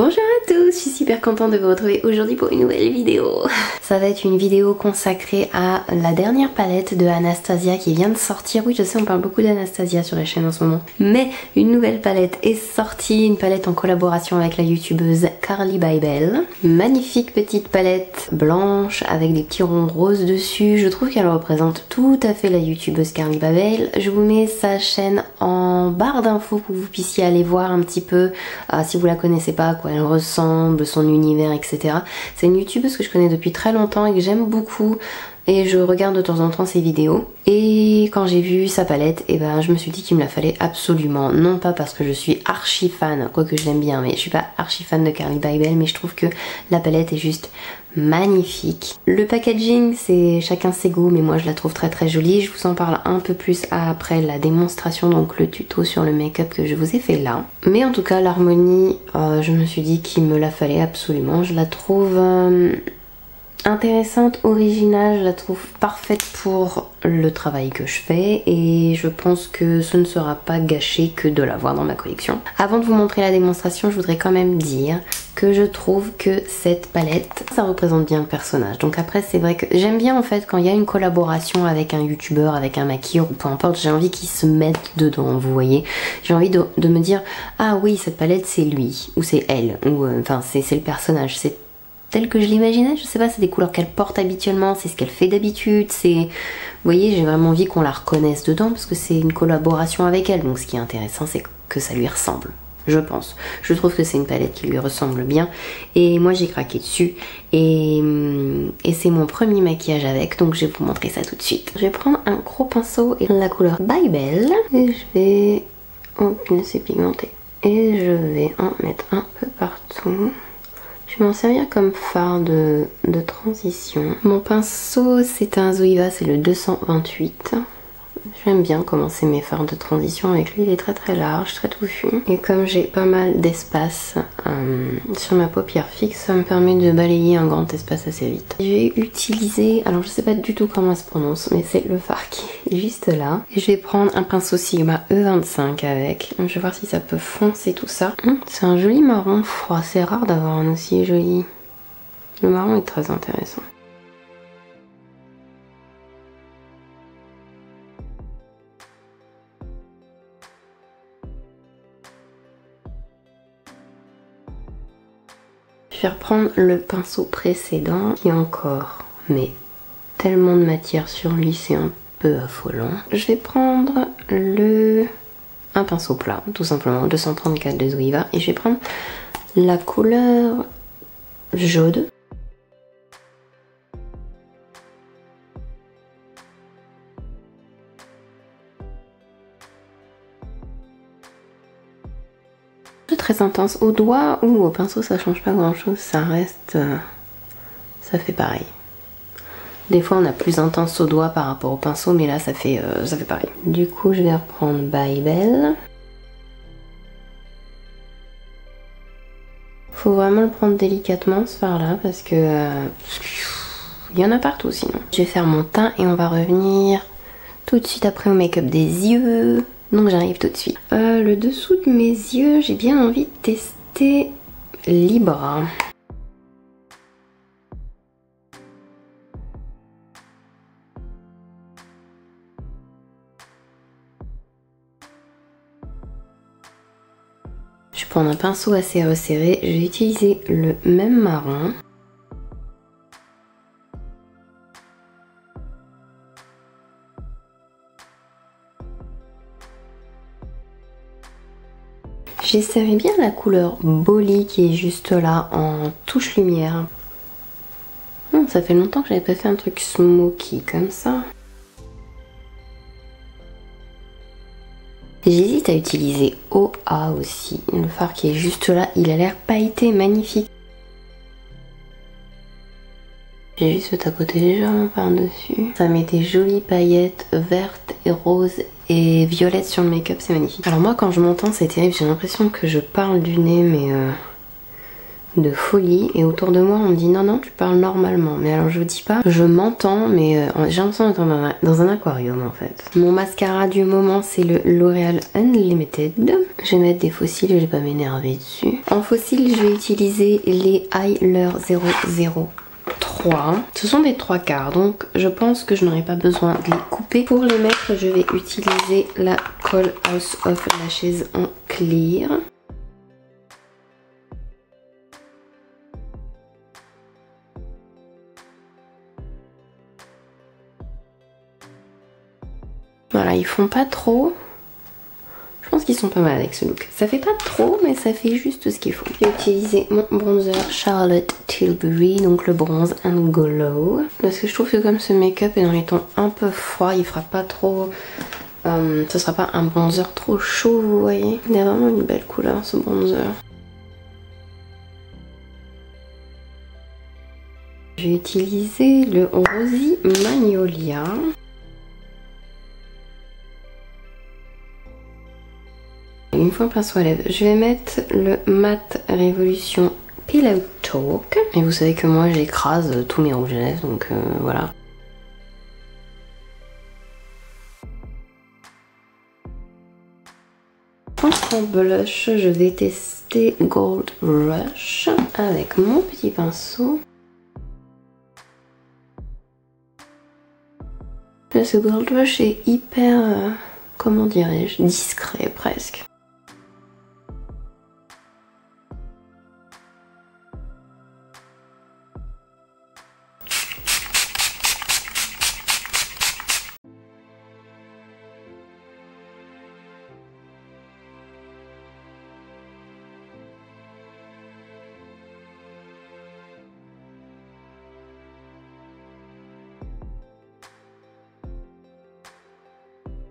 Bonjour à tous, je suis super contente de vous retrouver aujourd'hui pour une nouvelle vidéo. Ça va être une vidéo consacrée à la dernière palette de Anastasia qui vient de sortir. Oui, je sais, on parle beaucoup d'Anastasia sur la chaîne en ce moment. Mais une nouvelle palette est sortie, une palette en collaboration avec la youtubeuse Carly Bybel. Magnifique petite palette blanche avec des petits ronds roses dessus. Je trouve qu'elle représente tout à fait la youtubeuse Carly Bybel. Je vous mets sa chaîne en barre d'infos pour que vous puissiez aller voir un petit peu si vous la connaissez pas, à quoi elle ressemble, son univers, etc. C'est une youtubeuse que je connais depuis très longtemps et que j'aime beaucoup et je regarde de temps en temps ses vidéos. Et quand j'ai vu sa palette, et ben je me suis dit qu'il me la fallait absolument. Non pas parce que je suis archi fan, quoique je l'aime bien, mais je suis pas archi fan de Carly Bybel, mais je trouve que la palette est juste magnifique. Le packaging, c'est chacun ses goûts, mais moi je la trouve très très jolie. Je vous en parle un peu plus après la démonstration, donc le tuto sur le make-up que je vous ai fait là. Mais en tout cas, l'harmonie, je me suis dit qu'il me la fallait absolument. Je la trouve intéressante, originale, je la trouve parfaite pour le travail que je fais et je pense que ce ne sera pas gâché que de l'avoir dans ma collection. Avant de vous montrer la démonstration, je voudrais quand même dire que je trouve que cette palette, ça représente bien le personnage. Donc après, c'est vrai que j'aime bien en fait quand il y a une collaboration avec un youtubeur, avec un maquilleur ou peu importe, j'ai envie qu'ils se mettent dedans, vous voyez. J'ai envie de me dire, ah oui, cette palette c'est lui, ou c'est elle, ou enfin c'est le personnage, c'est tel que je l'imaginais, je sais pas, c'est des couleurs qu'elle porte habituellement, c'est ce qu'elle fait d'habitude, c'est... Vous voyez, j'ai vraiment envie qu'on la reconnaisse dedans parce que c'est une collaboration avec elle, donc ce qui est intéressant c'est que ça lui ressemble, je pense. Je trouve que c'est une palette qui lui ressemble bien et moi j'ai craqué dessus et c'est mon premier maquillage avec, donc je vais vous montrer ça tout de suite. Je vais prendre un gros pinceau et la couleur Bybel et je vais... Oh, c'est pigmenté. Et je vais en mettre un peu partout. Je vais m'en servir comme fard de transition. Mon pinceau, c'est un Zoeva, c'est le 228. J'aime bien commencer mes fards de transition avec lui, il est très très large, très touffu. Et comme j'ai pas mal d'espace sur ma paupière fixe, ça me permet de balayer un grand espace assez vite. Je vais utiliser, alors je sais pas du tout comment ça se prononce, mais c'est le fard qui est juste là. Et je vais prendre un pinceau Sigma E25 avec. Je vais voir si ça peut foncer tout ça. C'est un joli marron froid, c'est rare d'avoir un aussi joli. Le marron est très intéressant. Je vais reprendre le pinceau précédent qui est encore, mais tellement de matière sur lui, c'est un peu affolant. Je vais prendre un pinceau plat, tout simplement, 234 de Zoeva, et je vais prendre la couleur jaune. Très intense au doigt ou au pinceau, ça change pas grand chose, ça reste, ça fait pareil. Des fois on a plus intense au doigt par rapport au pinceau, mais là ça fait pareil. Du coup je vais reprendre Bybel. Faut vraiment le prendre délicatement ce fard là parce que il y en a partout sinon. Je vais faire mon teint et on va revenir tout de suite après au make-up des yeux. Donc j'arrive tout de suite. Le dessous de mes yeux, j'ai bien envie de tester Libra. Je vais prendre un pinceau assez resserré. Je vais utiliser le même marron. J'essaierai bien la couleur Bolly qui est juste là en touche lumière. Ça fait longtemps que j'avais pas fait un truc smoky comme ça. J'hésite à utiliser OA aussi. Le fard qui est juste là, il a l'air pailleté, magnifique. J'ai juste ce tapoté légèrement par-dessus. Ça met des jolies paillettes vertes et roses et violettes sur le make-up, c'est magnifique. Alors moi quand je m'entends c'est terrible, j'ai l'impression que je parle du nez mais de folie et autour de moi on me dit non tu parles normalement, mais alors je vous dis pas, je m'entends mais j'ai l'impression d'être dans un aquarium en fait. Mon mascara du moment c'est le L'Oréal Unlimited. Je vais mettre des fossiles, je vais pas m'énerver dessus. En fossile je vais utiliser les Eyelure 003. Ce sont des 3/4 donc je pense que je n'aurai pas besoin de les couper. Pour les mettre je vais utiliser la Colle House of Lashes en clear. Voilà, ils font pas trop. Je pense qu'ils sont pas mal avec ce look. Ça fait pas trop, mais ça fait juste ce qu'il faut. J'ai utilisé mon bronzer Charlotte Tilbury, donc le bronze and glow. Parce que je trouve que comme ce make-up est dans les tons un peu froids, il fera pas trop... ce sera pas un bronzer trop chaud, vous voyez. Il a vraiment une belle couleur ce bronzer. J'ai utilisé le Rosy Magnolia. Une fois pinceau à lèvres, je vais mettre le Matte Révolution Pillow Talk. Et vous savez que moi j'écrase tous mes rouges à lèvres, donc voilà. En blush, je vais tester Gold Rush avec mon petit pinceau. Ce Gold Rush est hyper, comment dirais-je, discret presque.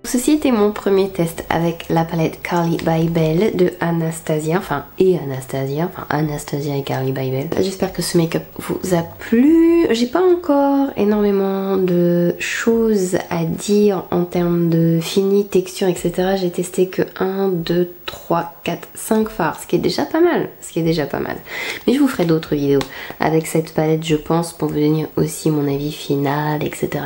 Ceci était mon premier test avec la palette Carly by Belle de Anastasia, enfin Anastasia et Carly by Belle. J'espère que ce make-up vous a plu. J'ai pas encore énormément de choses à dire en termes de fini, texture, etc. J'ai testé que 1, 2, 3, 4, 5 fards, ce qui est déjà pas mal. Mais je vous ferai d'autres vidéos avec cette palette, je pense, pour vous donner aussi mon avis final, etc.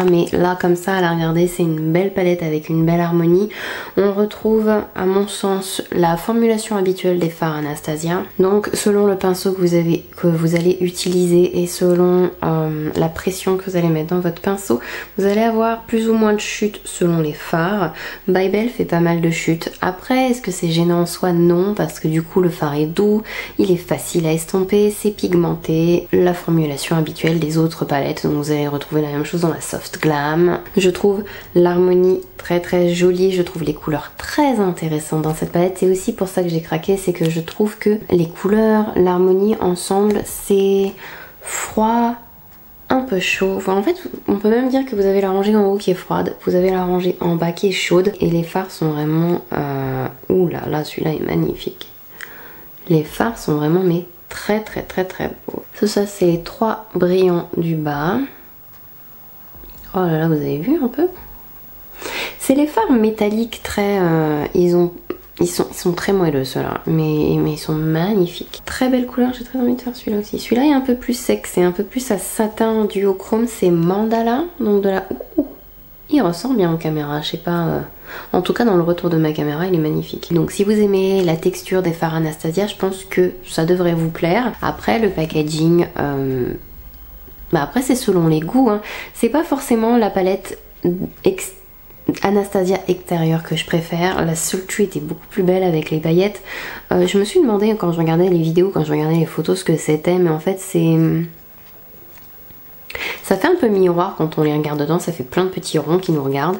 Mais là, comme ça, à la regarder, c'est une belle palette avec une belle harmonie. On retrouve, à mon sens, la formulation habituelle des fards Anastasia. Donc, selon le pinceau que vous allez utiliser et selon la pression que vous allez mettre dans votre pinceau, vous allez avoir plus ou moins de chutes selon les fards. By Belle fait pas mal de chutes. Après, est-ce que c'est gênant en soi? Non, parce que du coup, le fard est doux, il est facile à estomper, c'est pigmenté. La formulation habituelle des autres palettes, donc vous allez retrouver la même chose dans la Soft Glam. Je trouve l'harmonie très jolie, je trouve les couleurs très intéressantes dans cette palette. C'est aussi pour ça que j'ai craqué, c'est que je trouve que les couleurs, l'harmonie ensemble, c'est froid, un peu chaud. Enfin, en fait, on peut même dire que vous avez la rangée en haut qui est froide, vous avez la rangée en bas qui est chaude, et les fards sont vraiment... Ouh là, celui-là est magnifique. Les fards sont vraiment mais très beaux. Ça c'est les 3 brillants du bas. Oh là, vous avez vu un peu? C'est les fards métalliques très... ils sont très moelleux ceux-là, mais ils sont magnifiques. Très belle couleur, j'ai très envie de faire celui-là aussi. Celui-là est un peu plus sec, c'est un peu plus à satin duochrome, c'est Mandala, donc de la... Ouh, il ressort bien en caméra, je sais pas... En tout cas dans le retour de ma caméra il est magnifique. Donc si vous aimez la texture des fards Anastasia, je pense que ça devrait vous plaire. Après le packaging, après c'est selon les goûts, hein. C'est pas forcément la palette Anastasia extérieure que je préfère. La Sultry était beaucoup plus belle avec les paillettes. Je me suis demandé quand je regardais les vidéos, quand je regardais les photos ce que c'était, mais en fait c'est... Ça fait un peu miroir quand on les regarde dedans, ça fait plein de petits ronds qui nous regardent.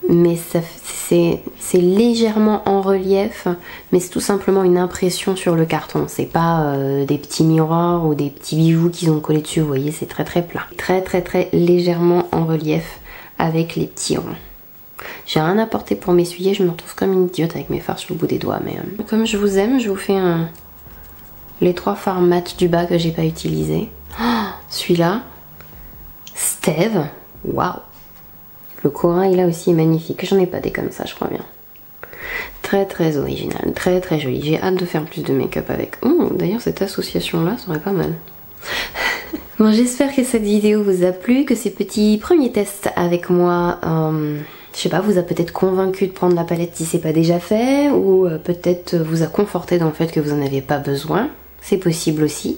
Mais c'est légèrement en relief, mais c'est tout simplement une impression sur le carton. C'est pas des petits miroirs ou des petits bijoux qu'ils ont collés dessus, vous voyez, c'est très plat. Très légèrement en relief avec les petits ronds. J'ai rien à porter pour m'essuyer, je me retrouve comme une idiote avec mes fards sur le bout des doigts. Mais comme je vous aime, je vous fais les 3 fards mat du bas que j'ai pas utilisés. Oh, celui-là, Steve, waouh! Le corail là aussi est magnifique, j'en ai pas des comme ça je crois bien. très original, très joli. J'ai hâte de faire plus de make-up avec. Oh, d'ailleurs cette association là serait pas mal. Bon, j'espère que cette vidéo vous a plu, que ces petits premiers tests avec moi, je sais pas, vous a peut-être convaincu de prendre la palette si c'est pas déjà fait, ou peut-être vous a conforté dans le fait que vous en avez pas besoin. C'est possible aussi.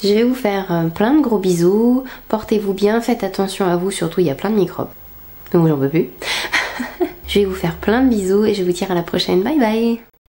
Je vais vous faire plein de gros bisous, portez-vous bien, faites attention à vous, surtout il y a plein de microbes. Donc j'en peux plus. Je vais vous faire plein de bisous et je vais vous dire à la prochaine, bye bye.